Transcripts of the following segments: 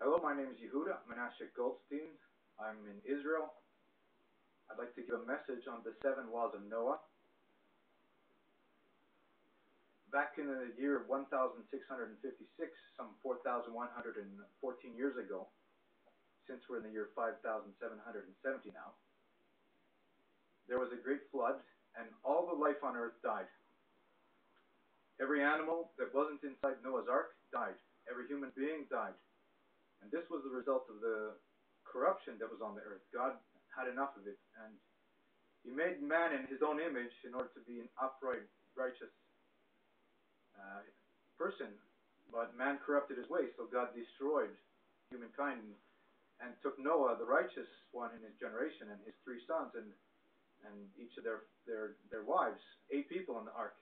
Hello, my name is Yehudah Menasheh Goldstein. I'm in Israel. I'd like to give a message on the 7 laws of Noah. Back in the year 1656, some 4,114 years ago, since we're in the year 5,770 now, there was a great flood and all the life on earth died. Every animal that wasn't inside Noah's Ark died. Every human being died. And this was the result of the corruption that was on the earth. God had enough of it, and He made man in His own image in order to be an upright, righteous person. But man corrupted his ways, so God destroyed humankind and took Noah, the righteous one in his generation, and his 3 sons, and each of their wives, 8 people in the ark.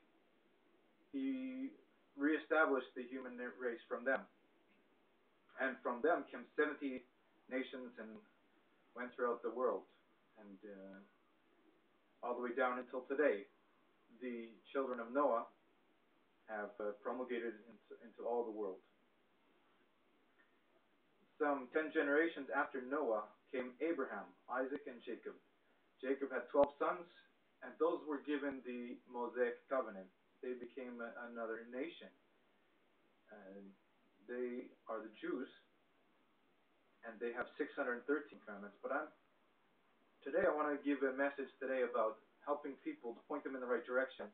He reestablished the human race from them. And from them came 70 nations and went throughout the world. And all the way down until today, the children of Noah have promulgated into all the world. Some 10 generations after Noah came Abraham, Isaac, and Jacob. Jacob had 12 sons, and those were given the Mosaic covenant. They became another nation. They are the Jews, and they have 613 commandments. But today I want to give a message today about helping people, to point them in the right direction,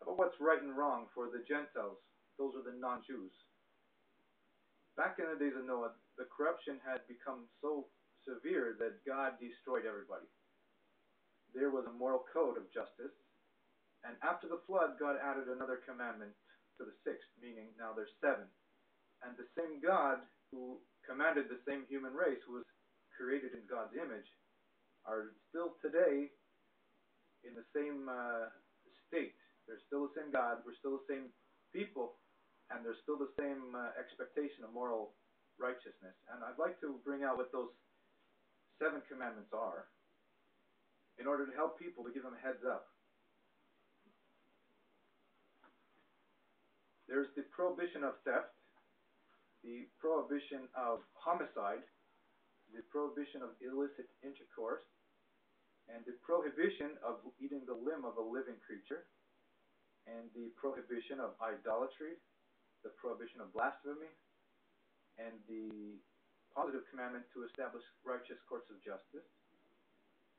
about what's right and wrong for the Gentiles. Those are the non-Jews. Back in the days of Noah, the corruption had become so severe that God destroyed everybody. There was a moral code of justice, and after the flood, God added another commandment to the 6th, meaning now there's 7. And the same God who commanded the same human race, who was created in God's image, are still today in the same state. They're still the same God, we're still the same people, and there's still the same expectation of moral righteousness. And I'd like to bring out what those 7 commandments are in order to help people, to give them a heads up. There's the prohibition of theft, the prohibition of homicide, the prohibition of illicit intercourse, and the prohibition of eating the limb of a living creature, and the prohibition of idolatry, the prohibition of blasphemy, and the positive commandment to establish righteous courts of justice.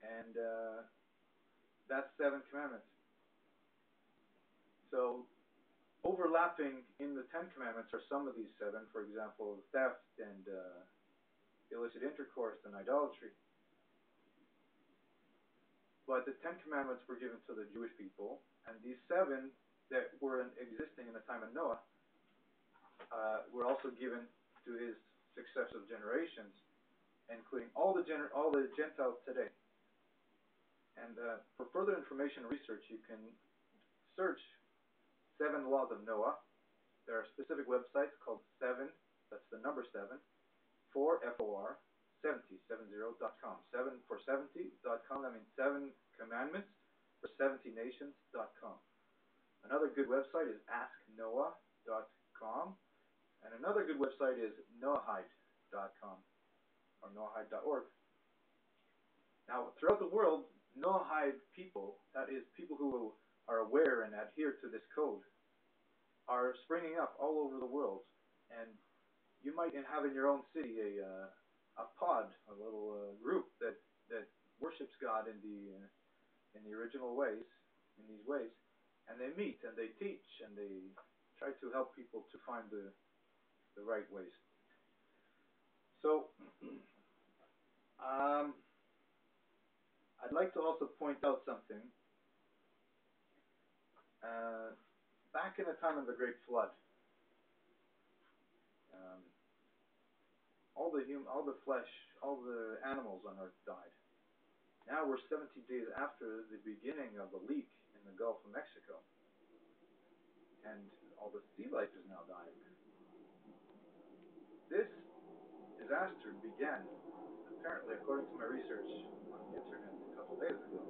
And that's 7 commandments. So overlapping in the 10 commandments are some of these 7, for example, theft and illicit intercourse and idolatry. But the 10 commandments were given to the Jewish people, and these 7 that were existing in the time of Noah were also given to his successive generations, including all the Gentiles today. And for further information and research, you can search 7 laws of Noah. There are specific websites called 7, that's the number 7, for FOR 70.com. 7 for 70.com, that means 7 commandments for 70 nations.com. Another good website is asknoah.com, and another good website is noahide.com or noahide.org. Now, throughout the world, Noahide people, that is, people who are aware and adhere to this code, are springing up all over the world. And you might have in your own city a pod, a little group that worships God in the original ways, in these ways, and they meet and they teach and they try to help people to find the right ways. So, I'd like to also point out something. Back in the time of the Great Flood, um, all the flesh, all the animals on Earth died. Now we're 70 days after the beginning of the leak in the Gulf of Mexico, and all the sea life is now dying. This disaster began, apparently, according to my research on the internet a couple days ago,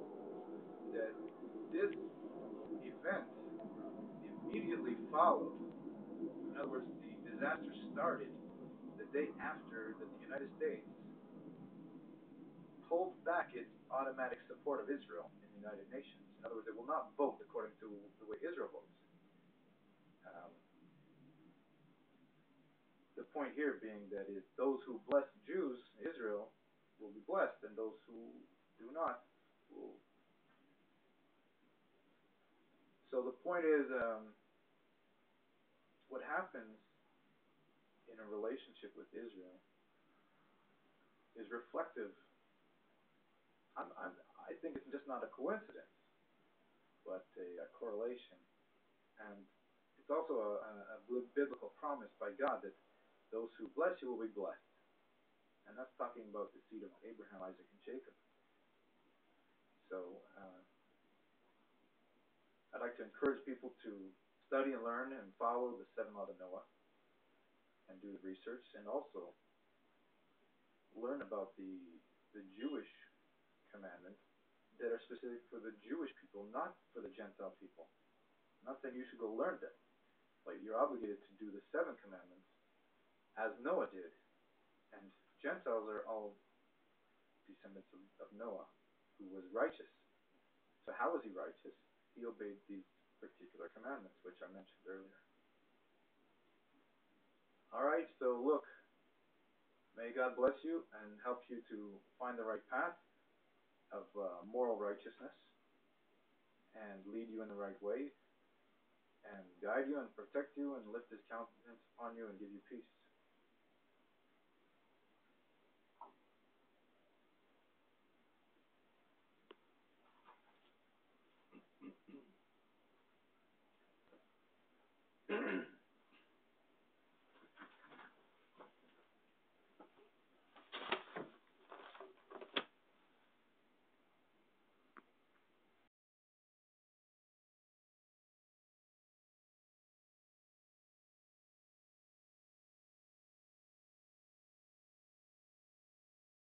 that this event immediately followed. In other words, the disaster started the day after that the United States pulled back its automatic support of Israel in the United Nations. In other words, it will not vote according to the way Israel votes. Um, the point here being that is those who bless Jews, Israel, will be blessed, and those who do not will. So the point is, what happens in a relationship with Israel is reflective. I think it's just not a coincidence, but a correlation. And it's also a biblical promise by God that those who bless you will be blessed. And that's talking about the seed of Abraham, Isaac, and Jacob. So I'd like to encourage people to study and learn and follow the 7 laws of Noah and do the research, and also learn about the Jewish commandments that are specific for the Jewish people, not for the Gentile people. I'm not saying you should go learn them, but you're obligated to do the 7 commandments as Noah did. And Gentiles are all descendants of Noah, who was righteous. So how was he righteous? He obeyed these particular commandments, which I mentioned earlier. Alright, so look, may God bless you and help you to find the right path of moral righteousness and lead you in the right way and guide you and protect you and lift his countenance upon you and give you peace.